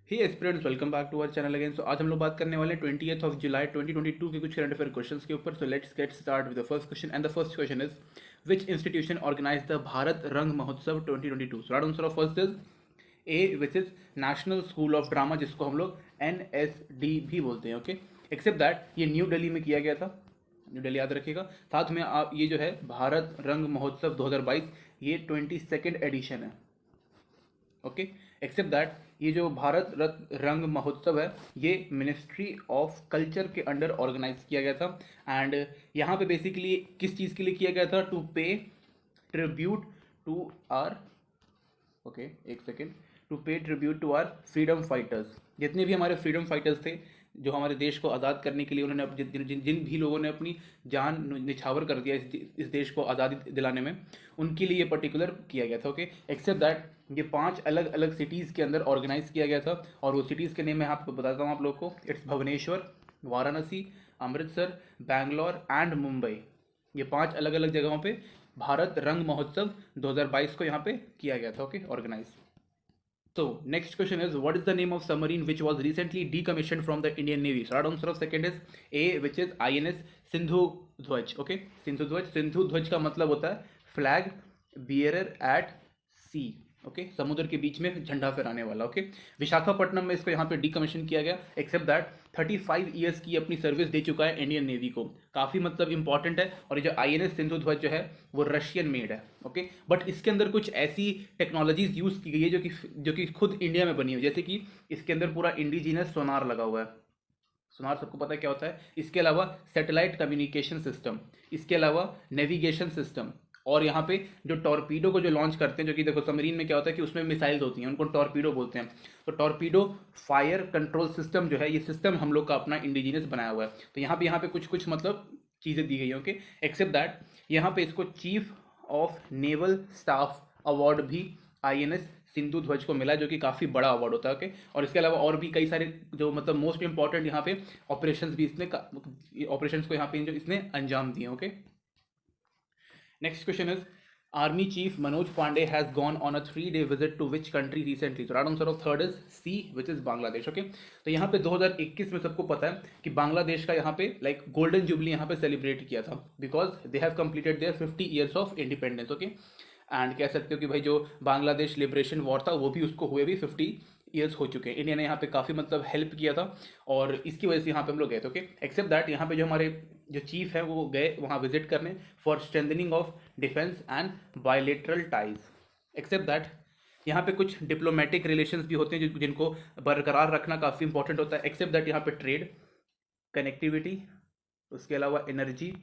Hey aspirants, welcome back to our channel again. So आज हम लोग बात करने वाले हैं 20th जुलाई 2022 के कुछ करंट अफेयर क्वेश्चंस के ऊपर। So let's get start with the first question and the first question is which institution organise the Bharat Rang Mahotsav 2022। So right answer of first is A which is national school of drama, जिसको हम लोग NSD भी बोलते हैं। Okay, except that ये न्यू दिल्ली में किया गया था, न्यू दिल्ली याद रखिएगा। साथ में आप ये जो है भारत रंग महोत्सव 2022 ये 22nd एडिशन है। ओके, एक्सेप्ट दैट ये जो भारत रत्न रंग महोत्सव है ये मिनिस्ट्री ऑफ कल्चर के अंडर ऑर्गेनाइज किया गया था। एंड यहाँ पे बेसिकली किस चीज़ के लिए किया गया था? To pay tribute to our, okay एक second, to pay tribute to our freedom fighters. जितने भी हमारे फ्रीडम फाइटर्स थे जो हमारे देश को आज़ाद करने के लिए उन्होंने जिन जिन जिन भी लोगों ने अपनी जान निछावर कर दिया इस देश को आज़ादी दिलाने में, उनके लिए ये पर्टिकुलर किया गया था। ओके, एक्सेप्ट दैट ये 5 अलग अलग सिटीज़ के अंदर ऑर्गेनाइज किया गया था और वो सिटीज़ के नेम मैं आपको बताता हूँ आप लोग को। It's Bhubaneswar, Varanasi, Amritsar, Bangalore and Mumbai. ये 5 अलग अलग जगहों पे भारत रंग महोत्सव 2022 को यहाँ पे किया गया था। Okay, organise. So next question is, what is the name of submarine which was recently decommissioned from the Indian Navy? So right answer of second is A, which is INS Sindhu Dhwaj. Okay, Sindhu Dhwaj। Sindhu ध्वज का मतलब होता है flag bearer eight सी। Okay, समुद्र के बीच में झंडा फहराने वाला। ओके, विशाखापट्टनम में इसको यहाँ पे डिकमीशन किया गया। एक्सेप्ट दैट 35 ईयर्स की अपनी सर्विस दे चुका है इंडियन नेवी को, काफ़ी मतलब इंपॉर्टेंट है। और ये जो INS सिंधु ध्वज जो है वो रशियन मेड है। ओके, बट इसके अंदर कुछ ऐसी टेक्नोलॉजीज यूज़ की गई है जो कि खुद इंडिया में बनी हुई, जैसे कि इसके अंदर पूरा इंडिजिनस सोनार लगा हुआ है। सोनार सबको पता है क्या होता है। इसके अलावा सैटेलाइट कम्युनिकेशन सिस्टम, इसके अलावा नेविगेशन सिस्टम, और यहाँ पे जो टॉर्पीडो को जो लॉन्च करते हैं, जो कि देखो सबमरीन में क्या होता है कि उसमें मिसाइल्स होती हैं, उनको टॉर्पीडो बोलते हैं। तो टॉर्पीडो फायर कंट्रोल सिस्टम जो है, ये सिस्टम हम लोग का अपना इंडिजिनस बनाया हुआ है। तो यहाँ पे कुछ कुछ मतलब चीज़ें दी गई हैं। ओके, एक्सेप्ट दैट यहाँ पे इसको chief of naval staff award भी INS सिंधु ध्वज को मिला है, जो कि काफ़ी बड़ा अवार्ड होता है। ओके, और इसके अलावा और भी कई सारे जो मतलब मोस्ट इंपॉर्टेंट यहाँ पे ऑपरेशंस भी इसने ऑपरेशंस को यहाँ पे जो इसने अंजाम दिए। Okay, next question is army chief Manoj Pande has gone on a 3-day visit to which country recently? तो right answer of third is C, which is Bangladesh. Okay, तो यहाँ पे 2021 में सबको पता है कि बांग्लादेश का यहाँ पे लाइक गोल्डन जुबली यहाँ पे सेलिब्रेट किया था, because they have completed there 50 years of independence. Okay, and कह सकते हो कि भाई जो बांग्लादेश लिबरेशन वॉर था वो भी उसको हुए भी 50 ईयर्स हो चुके हैं। इंडिया ने यहाँ पे काफ़ी मतलब हेल्प किया था और इसकी वजह से यहाँ पे हम लोग गए थे। ओके, एक्सेप्ट दैट यहाँ पे जो हमारे जो चीफ है वो गए वहाँ विजिट करने for strengthening of defence and bilateral ties. Except that यहाँ पे कुछ डिप्लोमेटिक रिलेशंस भी होते हैं जिनको बरकरार रखना काफ़ी इंपॉर्टेंट होता है। एक्सेप्ट दैट यहाँ पे ट्रेड, कनेक्टिविटी, उसके अलावा energy,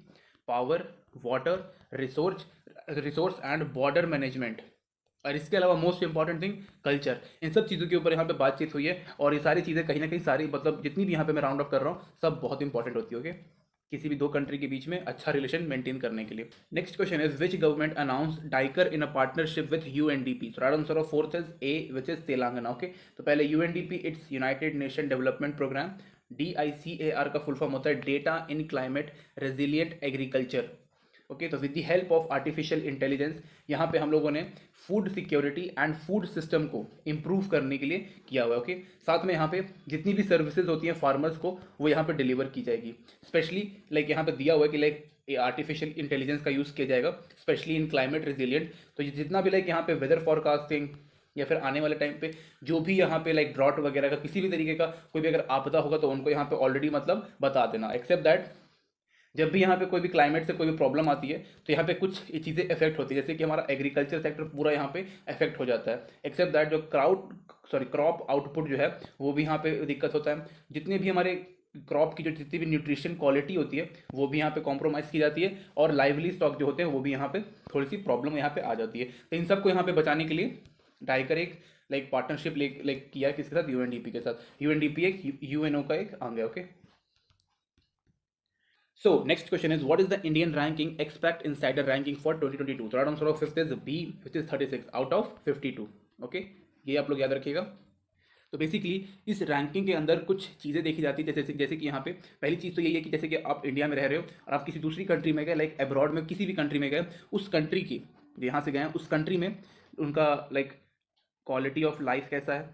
power, water, resource and border management, और इसके अलावा मोस्ट इंपॉर्टेंट थिंग कल्चर। इन सब चीज़ों के ऊपर यहाँ पे बातचीत हुई है और ये सारी चीज़ें कहीं ना कहीं सारी मतलब जितनी भी यहाँ पे मैं राउंड अप कर रहा हूँ सब बहुत इंपॉर्टेंट होती है। ओके, किसी भी दो कंट्री के बीच में अच्छा रिलेशन मेंटेन करने के लिए। Next question is which government announce DiCRA in a partnership with UNDP? So right answer of fourth is A, which is Telangana. Okay, तो पहले UNDP it's united nation development programme, DICAR का full form होता है data in climate resilient agriculture. Okay, तो with the help of artificial intelligence यहाँ पे हम लोगों ने food security and food system को इम्प्रूव करने के लिए किया हुआ है। ओके, साथ में यहाँ पे जितनी भी सर्विसेज होती हैं फार्मर्स को वो यहाँ पे डिलीवर की जाएगी। स्पेशली लाइक यहाँ पे दिया हुआ है कि लाइक आर्टिफिशियल इंटेलिजेंस का यूज़ किया जाएगा स्पेशली इन क्लाइमेट रेजिलियंट। तो जितना भी लाइक यहाँ पे वेदर फॉरकास्टिंग या फिर आने वाले टाइम पे जो भी यहाँ पे लाइक ड्रॉट वगैरह का किसी भी तरीके का कोई भी अगर आपदा होगा तो उनको यहाँ पे ऑलरेडी मतलब बता देना। एक्सेप्ट दैट जब भी यहाँ पे कोई भी क्लाइमेट से कोई भी प्रॉब्लम आती है तो यहाँ पे कुछ चीज़ें इफेक्ट होती है, जैसे कि हमारा एग्रीकल्चर सेक्टर पूरा यहाँ पे इफेक्ट हो जाता है। एक्सेप्ट दैट जो क्रॉप आउटपुट जो है वो भी यहाँ पे दिक्कत होता है। जितने भी हमारे क्रॉप की जो जितनी भी न्यूट्रिशन क्वालिटी होती है वो भी यहाँ पे कॉम्प्रोमाइज़ की जाती है और लाइवली स्टॉक जो होते हैं वो भी यहाँ पे थोड़ी सी प्रॉब्लम यहाँ पे आ जाती है। तो इन सबको यहाँ पे बचाने के लिए डाइकर एक लाइक पार्टनरशिप लाइक किया किसके साथ? UNDP के साथ। UNDP एक UNO का एक अंग है। Okay, so next question is what is the Indian ranking expect insider ranking for 2022? So right answer of fifth is B, which is 36 out of 52. Okay, ये आप लोग याद रखिएगा। तो बेसिकली इस रैंकिंग के अंदर कुछ चीज़ें देखी जाती है, जैसे कि यहाँ पे पहली चीज़ तो यही है कि जैसे कि आप इंडिया में रह रहे हो और आप किसी दूसरी कंट्री में गए लाइक अब्रॉड में किसी भी कंट्री में गए, उस कंट्री की यहाँ से गए हैं उस कंट्री में उनका लाइक क्वालिटी ऑफ लाइफ कैसा है,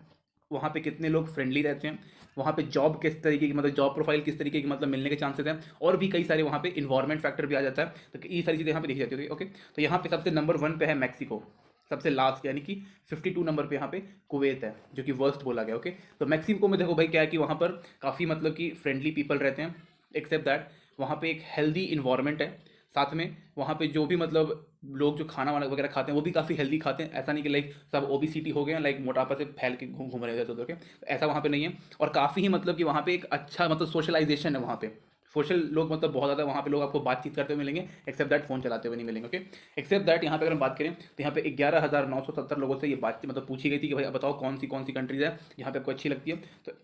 वहाँ पे कितने लोग फ्रेंडली रहते हैं, वहाँ पे जॉब किस तरीके की, मतलब जॉब प्रोफाइल किस तरीके की मतलब मिलने के चांसेस हैं, और भी कई सारे वहाँ पे इन्वायरमेंट फैक्टर भी आ जाता है। तो ये सारी चीज़ें यहाँ पे देखी जाती है। ओके, तो यहाँ पे सबसे नंबर 1 पे है मैक्सिको, सबसे लास्ट, यानी कि 52 नंबर पे यहाँ पे कुवैत है, जो कि वर्स्ट बोला गया। ओके, तो मैक्सिको में देखो भाई क्या है कि वहाँ पर काफ़ी मतलब कि फ्रेंडली पीपल रहते हैं, एक्सेप्ट दैट वहाँ पे एक हेल्दी इन्वायरमेंट है। साथ में वहाँ पे जो भी मतलब लोग जो खाना वाना वगैरह खाते हैं वो भी काफ़ी हेल्दी खाते हैं, ऐसा नहीं कि लाइक सब ओबीसीटी हो गए हैं, लाइक मोटापा से फैल के घूम घूम रहे हैं उधर के, ऐसा वहाँ पे नहीं है। और काफ़ी ही मतलब कि वहाँ पे एक अच्छा मतलब सोशलाइजेशन है वहाँ पे, सोशल लोग मतलब बहुत ज़्यादा वहाँ पे लोग आपको बातचीत करते हुए मिलेंगे, एक्सेप्ट दैट फ़ोन चलाते हुए नहीं मिलेंगे। ओके, एक्सेप्ट दैट यहाँ पे अगर हम बात करें तो यहाँ पे 11,970 लोगों से ये बातचीत मतलब पूछी गई थी कि भाई आप बताओ कौन सी कंट्रीज है यहाँ पे आपको अच्छी लगती है।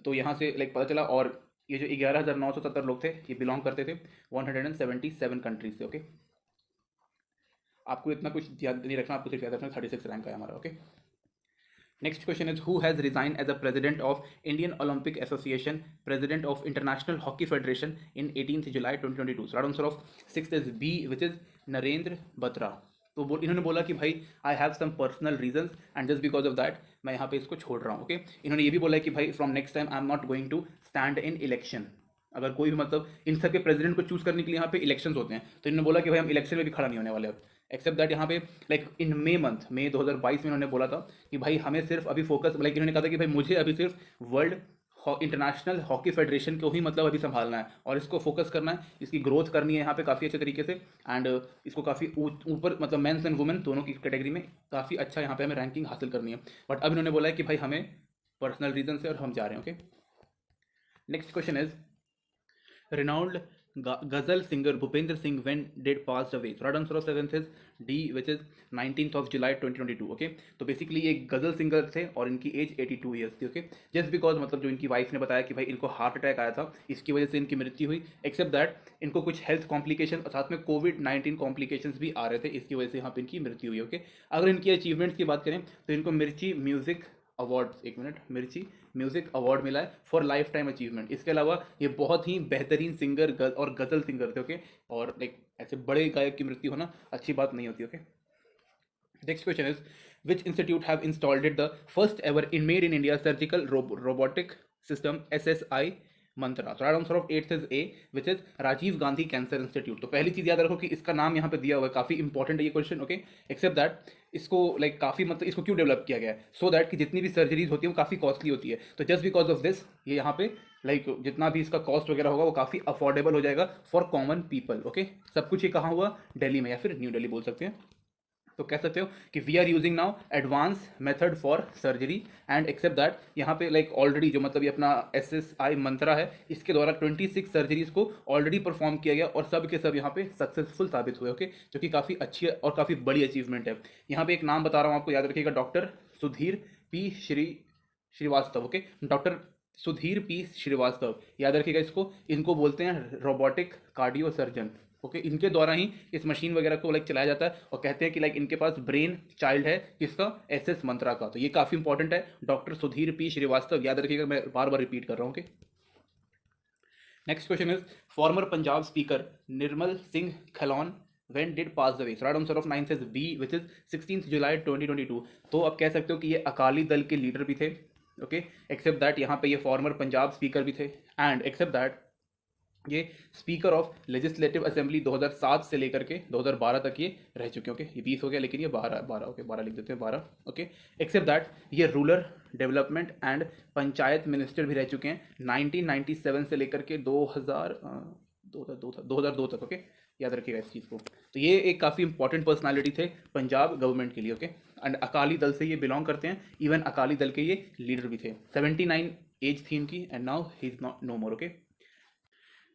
तो यहाँ से लाइक पता चला, और ये जो 11,970 लोग थे ये बिलोंग करते थे 177 कंट्रीज से। ओके, आपको इतना कुछ याद नहीं रखना, आपको सिर्फ याद रखना 36 रैंक है हमारा। Okay, next question is, who has resigned as a president of Indian Olympic Association, president of International Hockey Federation in 18th July 2022? So right answer of 6th is B, which is Narendra Batra. तो इन्होंने बोला कि भाई I have some personal reasons and just because of that मैं यहाँ पे इसको छोड़ रहा हूँ। ओके, इन्होंने ये भी बोला है कि भाई from next time I am not going to stand in election. अगर कोई भी मतलब इन सब के प्रेसिडेंट को चूज करने के लिए यहाँ पे इलेक्शंस होते हैं, तो इन्होंने बोला कि भाई हम इलेक्शन में भी खड़ा नहीं होने वाले अब, एक्सेप्ट दैट यहाँ पे लाइक इन मई 2022 में इन्होंने बोला था कि भाई हमें सिर्फ अभी फोकस, लाइक इन्होंने कहा था कि भाई मुझे अभी सिर्फ वर्ल्ड इंटरनेशनल हॉकी फेडरेशन को ही मतलब अभी संभालना है और इसको फोकस करना है, इसकी ग्रोथ करनी है यहाँ पे काफ़ी अच्छे तरीके से, एंड इसको काफ़ी ऊपर मतलब मेंस एंड वुमेन दोनों की कैटेगरी में काफ़ी अच्छा यहाँ पे हमें रैंकिंग हासिल करनी है। बट अब इन्होंने बोला है कि भाई हमें पर्सनल रीजन से और हम जा रहे हैं। Okay, next question is, renowned ghazal singer Bhupendra Singh when did passed away? So right answer of 7th is D, which is 19th of July 2022. Okay, तो बेसिकली ये गजल सिंगर थे और इनकी एज 82 ईयर्स थी। ओके, जस्ट बिकॉज मतलब जो इनकी वाइफ ने बताया कि भाई इनको हार्ट अटैक आया था, इसकी वजह से इनकी मृत्यु हुई, एक्सेप्ट दैट इनको कुछ हेल्थ कॉम्प्लिकेशन और साथ में कोविड-19 कॉम्प्लिकेशंस भी आ रहे थे, इसकी वजह से यहाँ पे इनकी मृत्यु हुई। ओके, अगर इनकी अचीवमेंट्स की बात करें तो इनको मिर्ची म्यूजिक अवार्ड, एक मिनट, मिर्ची म्यूजिक अवार्ड मिला है फॉर लाइफ टाइम अचीवमेंट। इसके अलावा ये बहुत ही बेहतरीन सिंगर और गजल सिंगर थे। ओके, और लाइक ऐसे बड़े गायक की मृत्यु होना अच्छी बात नहीं होती। Okay, next question is, which institute have installed the first ever in made in India surgical robotic system SSI Mantra? So right answer of 8th is A, which is Rajiv Gandhi cancer institute. तो पहली चीज याद रखो कि इसका नाम यहाँ पे दिया हुआ है, काफी इंपॉर्टेंट है ये क्वेश्चन। ओके, एक्सेप्ट दैट इसको लाइक काफी मतलब इसको क्यों डेवलप किया गया है, सो दैट कि जितनी भी सर्जरीज होती है वो काफी कॉस्टली होती है, तो जस्ट बिकॉज ऑफ दिस ये यहाँ पे लाइक जितना भी इसका कॉस्ट वगैरह होगा वो काफी अफोर्डेबल हो जाएगा फॉर कॉमन पीपल। ओके, सब कुछ ये कहाँ हुआ, दिल्ली में, या फिर न्यू दिल्ली बोल सकते हैं। तो कह सकते हो कि we are using now advance method for surgery, and except that यहाँ पे लाइक ऑलरेडी जो मतलब ये अपना SSI मंत्रा है, इसके द्वारा 26 सर्जरीज को ऑलरेडी परफॉर्म किया गया और सब के सब यहाँ पे सक्सेसफुल साबित हुए। ओके, जो कि काफ़ी अच्छी और काफ़ी बड़ी अचीवमेंट है। यहाँ पे एक नाम बता रहा हूँ आपको, याद रखिएगा, doctor Sudhir P Srivastava. Okay, doctor Sudhir P Srivastava, याद रखिएगा इसको, इनको बोलते हैं रोबोटिक कार्डियो सर्जन। ओके, इनके द्वारा ही इस मशीन वगैरह को लाइक चलाया जाता है, और कहते हैं कि लाइक इनके पास ब्रेन चाइल्ड है किसका, SS मंत्रा का। तो ये काफ़ी इंपॉर्टेंट है, डॉक्टर सुधीर पी श्रीवास्तव, याद रखिएगा, मैं बार बार रिपीट कर रहा हूँ। Okay, next question is, former Punjab speaker Nirmal Singh Kahlon when did pass away? So right answer of 9th is B, which is 16th July 2022। तो आप कह सकते हो कि ये अकाली दल के लीडर भी थे। ओके, एक्सेप्ट दैट यहाँ पे ये फॉर्मर पंजाब स्पीकर भी थे, एंड एक्सेप्ट दैट ये स्पीकर ऑफ लेजिस्लेटिव असेंबली 2007 से लेकर के 2012 तक ये रह चुके हैं। ओके, ये 20 हो गया लेकिन ये 12 ओके 12 लिख देते हैं 12। ओके, एक्सेप्ट दैट ये rural development and panchayat minister भी रह चुके हैं 1997 से लेकर के 2002 तक। ओके, याद रखिएगा इस चीज़ को। तो ये एक काफ़ी इंपॉर्टेंट पर्सनालिटी थे पंजाब गवर्नमेंट के लिए। ओके, एंड अकाली दल से ये बिलोंग करते हैं, इवन अकाली दल के ये लीडर भी थे। 79 एज थी इनकी, and now he is not know more. Okay,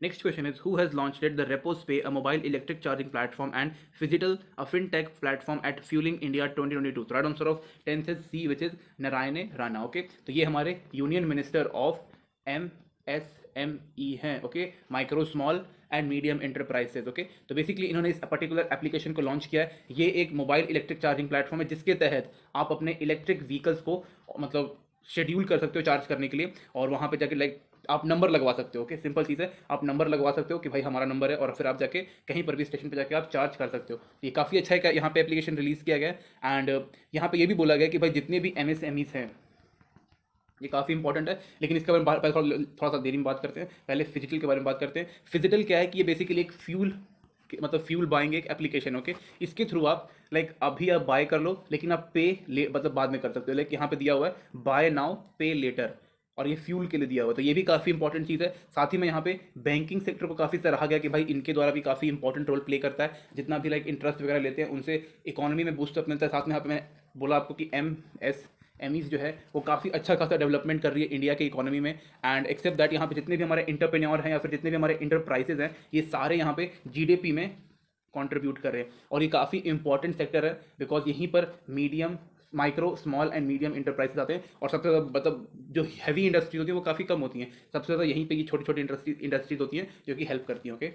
next question is, who has launched the Repos Pay, a mobile electric charging platform, and Phygital, a fintech platform at Fueling India 2022? So right answer of 10th is C, which is Narayane Rana। Okay, तो ये हमारे union minister of MSME हैं। Okay, micro small and medium enterprises. Okay, तो basically इन्होंने इस particular application को launch किया है। ये एक मोबाइल इलेक्ट्रिक चार्जिंग प्लेटफॉर्म है जिसके तहत आप अपने इलेक्ट्रिक व्हीकल्स को मतलब शेड्यूल कर सकते हो चार्ज करने के लिए, और वहाँ पे जाके लाइक आप नंबर लगवा सकते हो। ओके, सिंपल चीज़ है, आप नंबर लगवा सकते हो कि भाई हमारा नंबर है, और फिर आप जाके कहीं पर भी स्टेशन पे जाके आप चार्ज कर सकते हो। ये काफ़ी अच्छा है कि यहाँ पे एप्लीकेशन रिलीज़ किया गया है, एंड यहाँ पे ये भी बोला गया कि भाई जितने भी MSMEs हैं, ये काफ़ी इंपॉर्टेंट है, लेकिन इसके बारे में पहले थोड़ा सा देरी में बात करते हैं। पहले फिजिटल के बारे में बात करते हैं। फिजिटल क्या है कि ये बेसिकली एक फ्यूल मतलब फ्यूल बाइंग एक एप्लीकेशन, ओके। इसके थ्रू आप अभी आप बाय कर लो, लेकिन आप पे ले मतलब बाद में कर सकते हो। यहाँ पे दिया हुआ है बाय नाउ पे लेटर, और ये फ्यूल के लिए दिया हुआ है, तो ये भी काफ़ी इंपॉर्टेंट चीज़ है। साथ ही में यहाँ पे बैंकिंग सेक्टर को काफ़ी सराहा गया कि भाई इनके द्वारा भी काफ़ी इंपॉर्टेंट रोल प्ले करता है। जितना भी इंटरेस्ट वगैरह लेते हैं उनसे इकोनॉमी में बूस्ट अप मिलता है। साथ में यहाँ पे मैंने बोला आपको कि एमईज जो है वो काफ़ी अच्छा खासा डेवलपमेंट कर रही है इंडिया के इकोनॉमी में। एंड एक्सेप्ट दैट यहाँ पे जितने भी हमारे इंटरप्रेन्योर हैं या फिर जितने भी हमारे इंटरप्राइजेज हैं, ये सारे यहाँ पे जीडीपी में कंट्रीब्यूट कर रहे हैं। और ये काफ़ी इंपॉर्टेंट सेक्टर है, बिकॉज यहीं पर medium micro small and medium enterprises आते हैं। और सबसे ज़्यादा जो हैवी इंडस्ट्रीज होती है वो काफ़ी कम होती हैं। सबसे ज़्यादा यहीं पे ये छोटी छोटी इंडस्ट्रीज होती हैं जो कि हेल्प करती हैं, okay.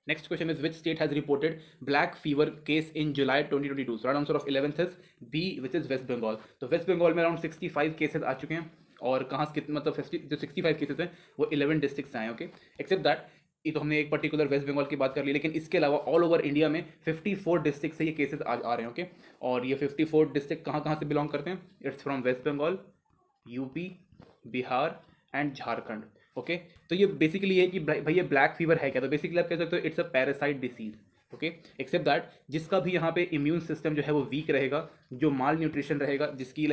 Next question is, which state has reported black fever case in July 2022? So right answer of 11th is B, which is West Bengal. तो West Bengal में around 65 cases आ चुके हैं। और कहाँ से मतलब जो 65 cases हैं वो 11 डिस्ट्रिक्ट से आए, ओके। एक्सेप्ट दैट ये तो हमने एक पर्टिकुलर वेस्ट बंगाल की बात कर ली, लेकिन इसके अलावा ऑल ओवर इंडिया में 54 डिस्ट्रिक्ट से ये केसेस आ रहे हैं, ओके। और ये 54 डिस्ट्रिक्ट कहाँ कहाँ से बिलोंग करते हैं? It's from West Bengal, UP, Bihar and Jharkhand, okay. तो ये बेसिकली है कि भाई ये ब्लैक फीवर है क्या? तो बेसिकली आप कह सकते हो it's a parasite disease, okay. Except that जिसका भी यहाँ पे इम्यून सिस्टम जो है वो वीक रहेगा, जो माल न्यूट्रिशन रहेगा, जिसकी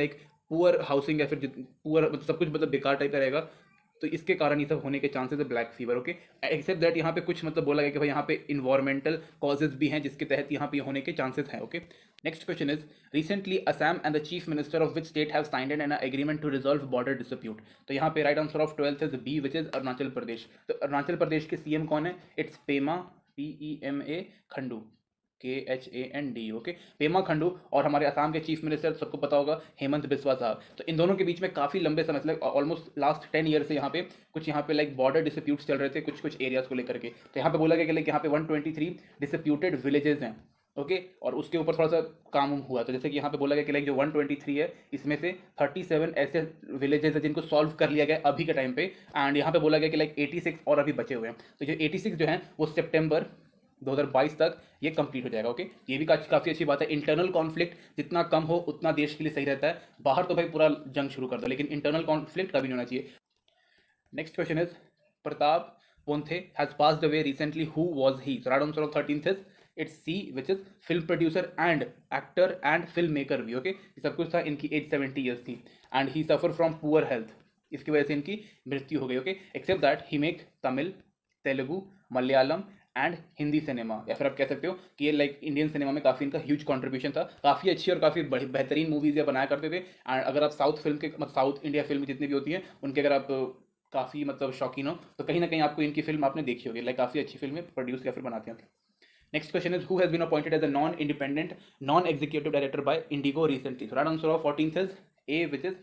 पुअर हाउसिंग या फिर पुअर मतलब सब कुछ मतलब बेकार टाइप का रहेगा, तो इसके कारण ये सब होने के चांसेस है black fever, okay. Except that यहाँ पे कुछ मतलब बोला गया कि भाई यहाँ पे इन्वायरमेंटल कॉजेज भी हैं जिसके तहत यहाँ पे होने के चांसेस हैं, okay. Next question is, recently Assam and the chief minister of which state have signed an agreement to resolve border dispute? तो यहाँ पे right answer of 12th is B, which is Arunachal Pradesh. तो अरुणाचल प्रदेश के सीएम कौन है? It's Pema, PEMA Khandu, KHAND, okay, Pema Khandu. और हमारे असम के चीफ मिनिस्टर सबको पता होगा हेमंत बिस्वा साहब। तो इन दोनों के बीच में काफ़ी लंबे समय से ऑलमोस्ट लास्ट 10 ईयर से यहाँ पे बॉर्डर डिस्प्यूट्स चल रहे थे कुछ एरियाज को लेकर के। तो यहाँ पे बोला गया कि यहाँ पे 123 डिस्प्यूटेड विलेजेस हैं, ओके। और उसके ऊपर थोड़ा सा काम हुआ। तो जैसे कि यहाँ पे बोला गया कि जो 123 है इसमें से 37 ऐसे विलेजेस हैं जिनको सॉल्व कर लिया गया अभी के टाइम पे। एंड यहाँ पे बोला गया कि 86 और अभी बचे हुए हैं। तो जो 86 जो हैं वो सितंबर 2022 तक ये कंप्लीट हो जाएगा, ओके। ये भी काफ़ी अच्छी बात है। इंटरनल कॉन्फ्लिक्ट जितना कम हो उतना देश के लिए सही रहता है। बाहर तो भाई पूरा जंग शुरू कर दो, लेकिन इंटरनल कॉन्फ्लिक्ट कभी नहीं होना चाहिए। नेक्स्ट क्वेश्चन इज, प्रताप पोंथे has passed away recently, who was he? So right answer of 13th is it's C, which is film producer and actor and film maker भी, ओके। सब कुछ था। इनकी एज 70 ईयर्स थी and he suffer from poor health, इसकी वजह से इनकी मृत्यु हो गई, okay. Except that he make Tamil, Telugu, Malayalam and Hindi cinema, या फिर आप कह सकते हो कि ये इंडियन सिनेमा में काफ़ी इनका ह्यूज कंट्रीब्यूशन था। काफ़ी अच्छी और काफ़ी बेहतरीन मूवीज़ ये बनाया करते थे। एंड अगर आप साउथ फिल्म के साउथ इंडिया फिल्म जितनी भी होती हैं उनके अगर आप काफ़ी शौकीन हो तो कहीं ना कहीं आपको इनकी फिल्म आपने देखी होगी। काफ़ी अच्छी फिल्में प्रोड्यूस या फिर बनाते हैं। Next question is, who has been appointed as a non independent non executive director by IndiGo recently? Right answer of 14th is A, which is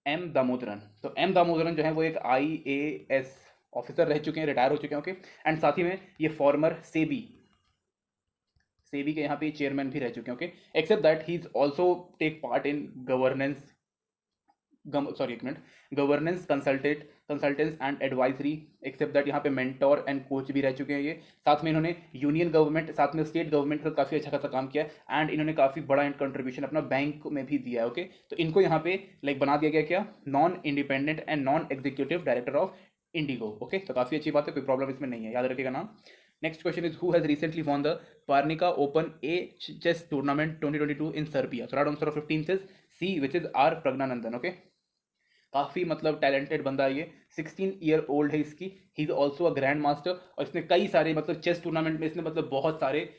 M Damodaran. तो M दामोदरन जो है वो एक IAS ऑफिसर रह चुके हैं, रिटायर हो चुके हैं, ओके। एंड साथ ही में ये फॉर्मर सेबी के यहाँ पे चेयरमैन भी रह चुके हैं, okay. Except that he is also take part in governance consultants and advisory. Except that यहाँ पे मेंटोर एंड कोच भी रह चुके हैं ये। साथ में इन्होंने यूनियन गवर्नमेंट साथ में स्टेट गवर्नमेंट के साथ काफ़ी अच्छा खासा काम किया है। एंड इन्होंने काफ़ी बड़ा कंट्रीब्यूशन अपना बैंक में भी दिया है, ओके। तो इनको यहाँ पे बना दिया गया क्या? Non independent and non executive director of Indigo, okay. तो काफ़ी अच्छी बात है, कोई प्रॉब्लम इसमें नहीं है, याद रखिएगा नाम। Next question is, who has recently won the Paracin open A chess tournament 2022 in Serbia? So right answer of 15th is C, which is R Praggnanandhaa, okay. काफ़ी टैलेंटेड बंदा है ये, 16 ईयर ओल्ड है इसकी। He is also a grandmaster और इसने कई सारे चेस टूर्नामेंट में इसने बहुत सारे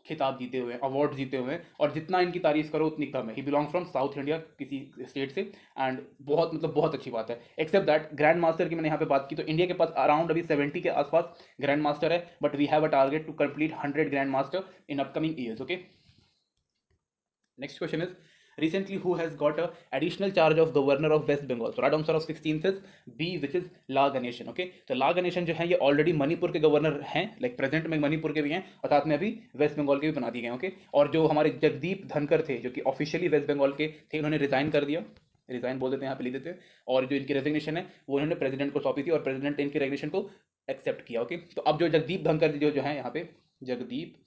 खिताब जीते हुए हैं, अवार्ड जीते हुए हैं। और जितना इनकी तारीफ करो उतनी कम है। ही बिलोंग फ्रॉम साउथ इंडिया किसी स्टेट से। एंड बहुत अच्छी बात है। एक्सेप्ट दैट ग्रैंड मास्टर की मैंने यहाँ पे बात की तो इंडिया के पास अराउंड अभी 70 के आसपास ग्रैंड मास्टर है, but we have a target to complete 100 grand master in upcoming years, okay. Next question is, recently who has got a additional charge of governor of West Bengal? So right answer of 16th is B, which is La Ganesan, okay। तो ला गणेशन जो है ये already Manipur के governor हैं, present में मणिपुर के भी हैं और साथ में अभी वेस्ट बंगाल के भी बना दिए गए, ओके। और जो हमारे जगदीप धनखड़ थे जो कि ऑफिशियली वेस्ट बंगाल के थे, उन्होंने रिजाइन कर दिया, रिजाइन बोल देते हैं यहाँ पे लिख देते हैं। और जो इनकी रेजिग्नेशन है वो उन्होंने प्रेसिडेंट को सौंपी थी और प्रेसिडेंट ने इनकी रेजिग्नेशन को एक्सेप्ट किया, ओके। तो अब जो जगदीप धनखड़ जो है यहाँ पे जगदीप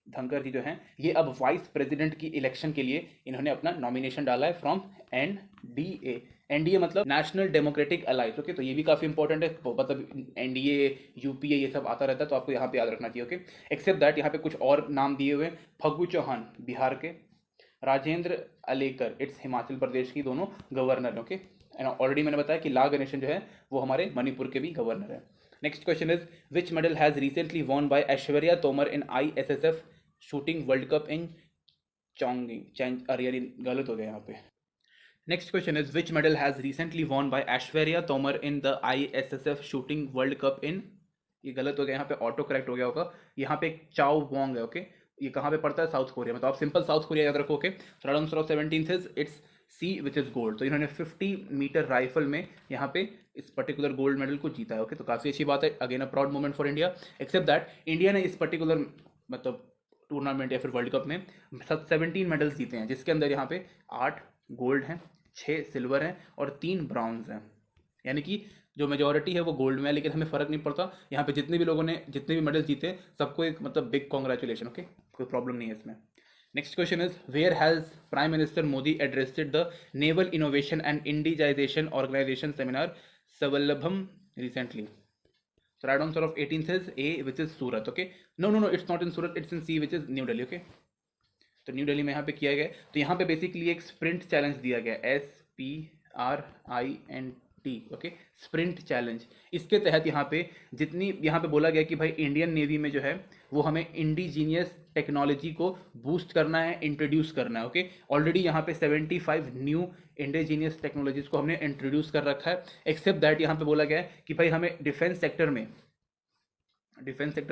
धनखड़ जी जो हैं ये अब वाइस प्रेसिडेंट की इलेक्शन के लिए इन्होंने अपना नॉमिनेशन डाला है फ्रॉम एनडीए। एनडीए मतलब नेशनल डेमोक्रेटिक अलायंस। ओके, तो ये भी काफ़ी इंपॉर्टेंट है, मतलब एनडीए यूपीए ये सब आता रहता है, तो आपको यहाँ पे याद रखना चाहिए। ओके, एक्सेप्ट दैट यहाँ पे कुछ और नाम दिए हुए हैं। फग्गू चौहान बिहार के, राजेंद्र अलेकर इट्स हिमाचल प्रदेश की दोनों गवर्नर। ओके, एंड ऑलरेडी मैंने बताया कि ला गणेशन जो है वो हमारे मणिपुर के भी गवर्नर है। Next question is which medal has recently won by Aishwarya Tomar in ISSF shooting world cup in Changwon. अरे यार गलत हो गया यहाँ पे। Next question is which medal has recently won by Aishwarya Tomar in the ISSF shooting world cup in, ये गलत हो गया यहाँ पे, ऑटो करेक्ट हो गया होगा। यहाँ पे चाओ वोंग है। ओके, ये कहाँ पे पड़ता है? साउथ कोरिया में। तो आप सिंपल साउथ कोरिया याद रखो। Okay, third answer of 17th is it's C which is gold. तो इन्होंने 50 मीटर राइफल में यहाँ पे इस पर्टिकुलर गोल्ड मेडल को जीता है। ओके, तो काफ़ी अच्छी बात है, again a proud moment for India. Except that India ने इस पर्टिकुलर मतलब टूर्नामेंट या फिर वर्ल्ड कप में सब 17 मेडल्स जीते हैं, जिसके अंदर यहाँ पे 8 गोल्ड हैं, 6 सिल्वर हैं और 3 ब्राउन्ज हैं। यानी कि जो मेजोरिटी है वो गोल्ड में है, लेकिन हमें फ़र्क नहीं पड़ता। यहाँ पे जितने भी लोगों ने जितने भी मेडल जीते सबको एक मतलब बिग कॉन्ग्रेचुलेशन। ओके, कोई प्रॉब्लम नहीं है इसमें। Next question is where has prime minister Modi addressed the naval innovation and indigenisation organisation seminar Swavlamban recently. So right answer of 18th is A, which is Surat. Okay, no, it's not in Surat, it's in C, which is New Delhi. Okay, तो new Delhi में यहाँ पे किया गया। तो यहाँ पे basically एक स्प्रिंट चैलेंज दिया गया, SPRINT। Okay, sprint challenge. इसके तहत यहाँ पे यहाँ पे बोला गया कि भाई इंडियन नेवी में जो है वो हमें इंडिजीनियस टेक्नोलॉजी को बूस्ट करना है, इंट्रोड्यूस करना है। ओके, ऑलरेडी यहाँ पे 75 न्यू इंडिजीनियस टेक्नोलॉजीज को हमने इंट्रोड्यूस कर रखा है। एक्सेप्ट दैट यहाँ पे बोला गया है कि भाई हमें डिफेंस सेक्टर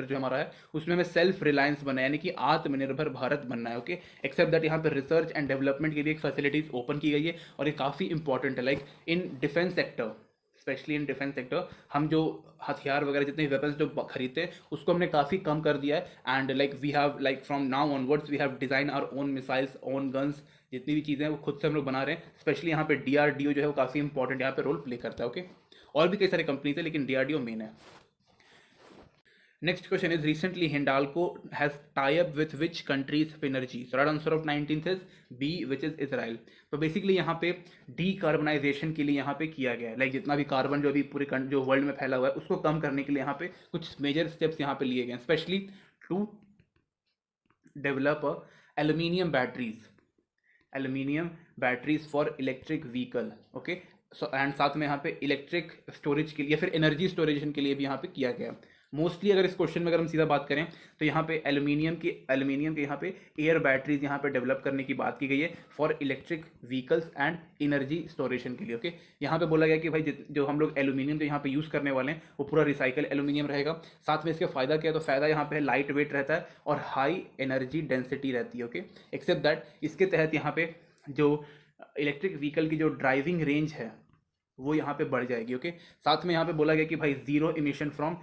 जो हमारा है उसमें हमें सेल्फ रिलायंस बनना है, यानी कि आत्मनिर्भर भारत बनना है। ओके, एक्सेप्ट दैट यहाँ पे रिसर्च एंड डेवलपमेंट के लिए एक फैसिलिटीज ओपन की गई है और ये काफ़ी इंपॉर्टेंट है। Like in defence sector, specially in defence sector हम जो हथियार वगैरह जितने वेपन्स जो खरीदते हैं उसको हमने काफ़ी कम कर दिया है। And like we have like from now onwards we have design our own missiles, own guns, जितनी भी चीज़ें हैं वो खुद से हम लोग बना रहे हैं। स्पेशली यहाँ पे DRDO जो है वो काफ़ी इंपॉर्टेंट यहाँ पे रोल प्ले करता है। ओके, और भी कई सारे कंपनीज है लेकिन DRDO मेन है। Next question is recently Hindalco has tie up with which country's energy? So right answer of 19th is B, which is Israel. तो बेसिकली यहाँ पे डीकार्बनाइजेशन के लिए यहाँ पे किया गया है, लाइक जितना भी कार्बन जो अभी पूरे जो वर्ल्ड में फैला हुआ है उसको कम करने के लिए यहाँ पे कुछ मेजर स्टेप्स यहाँ पे लिए गए हैं, specially to develop aluminium batteries for electric vehicle. Okay, so and साथ में यहाँ पे इलेक्ट्रिक स्टोरेज के लिए या फिर एनर्जी स्टोरेज के लिए भी यहाँ पे किया गया। मोस्टली अगर इस क्वेश्चन में अगर हम सीधा बात करें तो यहाँ पे एल्यूमिनियम के यहाँ पे एयर बैटरीज यहाँ पे डेवलप करने की बात की गई है for electric vehicles and energy स्टोरेशन के लिए। ओके, यहाँ पे बोला गया कि भाई जो हम लोग एल्यूमिनियम जो यहाँ पे यूज़ करने वाले हैं वो पूरा रिसाइकल एल्यूमिनियम रहेगा। साथ में इसका फ़ायदा क्या है? तो फ़ायदा यहाँ पे लाइट वेट रहता है और हाई एनर्जी डेंसिटी रहती है। ओके, एक्सेप्ट दैट इसके तहत यहाँ पे जो इलेक्ट्रिक व्हीकल की जो ड्राइविंग रेंज है वो यहाँ पे बढ़ जाएगी। ओके, साथ में यहाँ पे बोला गया कि भाई जीरो इमिशन फ्रॉम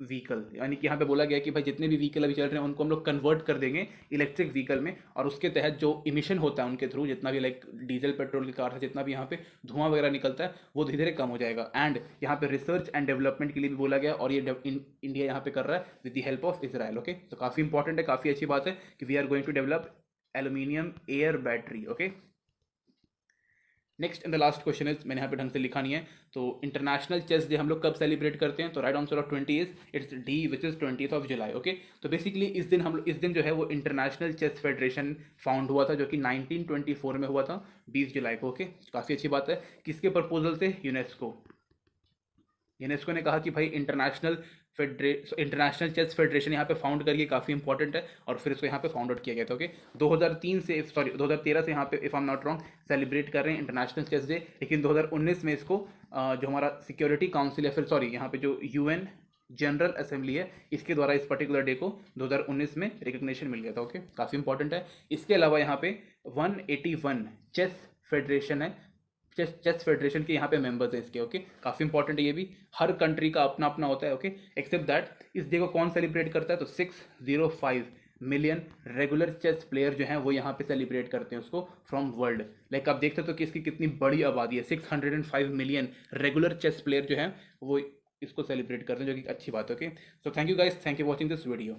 व्हीकल, यानी कि यहाँ पे बोला गया कि भाई जितने भी व्हीकल अभी चल रहे हैं उनको हम लोग कन्वर्ट कर देंगे इलेक्ट्रिक व्हीकल में, और उसके तहत जो इमिशन होता है उनके थ्रू, जितना भी लाइक डीजल पेट्रोल की कार है, जितना भी यहाँ पे धुआं वगैरह निकलता है वो धीरे धीरे कम हो जाएगा। एंड यहाँ पे रिसर्च एंड डेवलपमेंट के लिए भी बोला गया और ये इंडिया यहाँ पे कर रहा है with the help of Israel. Okay, तो काफ़ी इंपॉर्टेंट है, काफ़ी अच्छी बात है कि we are going to develop aluminium air battery. Okay, next and the last question is, मैंने यहाँ पे ढंग से लिखा नहीं है, तो इंटरनेशनल चेस डे हम लोग कब सेलिब्रेट करते हैं? तो right answer of 20 is it's D, which is 20th of July. Okay, तो बेसिकली इस दिन जो है वो इंटरनेशनल चेस फेडरेशन फाउंड हुआ था, जो कि 1924 में हुआ था 20 जुलाई को। ओके, काफ़ी अच्छी बात है। किसके प्रपोजल से? यूनेस्को ने कहा कि भाई इंटरनेशनल चेस फेडरेशन यहाँ पे फाउंड करिए, काफ़ी इंपॉर्टेंट है, और फिर इसको यहाँ पे फाउंड आउट किया गया था। ओके, 2013 से यहाँ पे if I am not wrong celebrate कर रहे हैं इंटरनेशनल चेस डे, लेकिन 2019 में इसको जो हमारा सिक्योरिटी काउंसिल या फिर यहाँ पे जो UN जनरल असेंबली है इसके द्वारा इस पर्टिकुलर डे को 2019 में रिकग्निशन मिल गया था। ओके, काफ़ी इंपॉर्टेंट है। इसके अलावा यहाँ पे 181 चेस फेडरेशन के यहाँ पे मेंबर्स हैं इसके। ओके, काफ़ी इंपॉर्टेंट है ये भी, हर कंट्री का अपना अपना होता है। ओके, एक्सेप्ट दैट इस डे को कौन सेलिब्रेट करता है? तो 605 मिलियन रेगुलर चेस प्लेयर जो हैं वो यहाँ पे सेलिब्रेट करते हैं उसको फ्रॉम वर्ल्ड। लाइक आप देख सकते हो कि इसकी कितनी बड़ी आबादी है, 605 मिलियन रेगुलर चेस प्लेयर जो हैं वो इसको सेलिब्रेट करते हैं, जो कि अच्छी बात है। Okay, so thank you guys, thank you watching this video.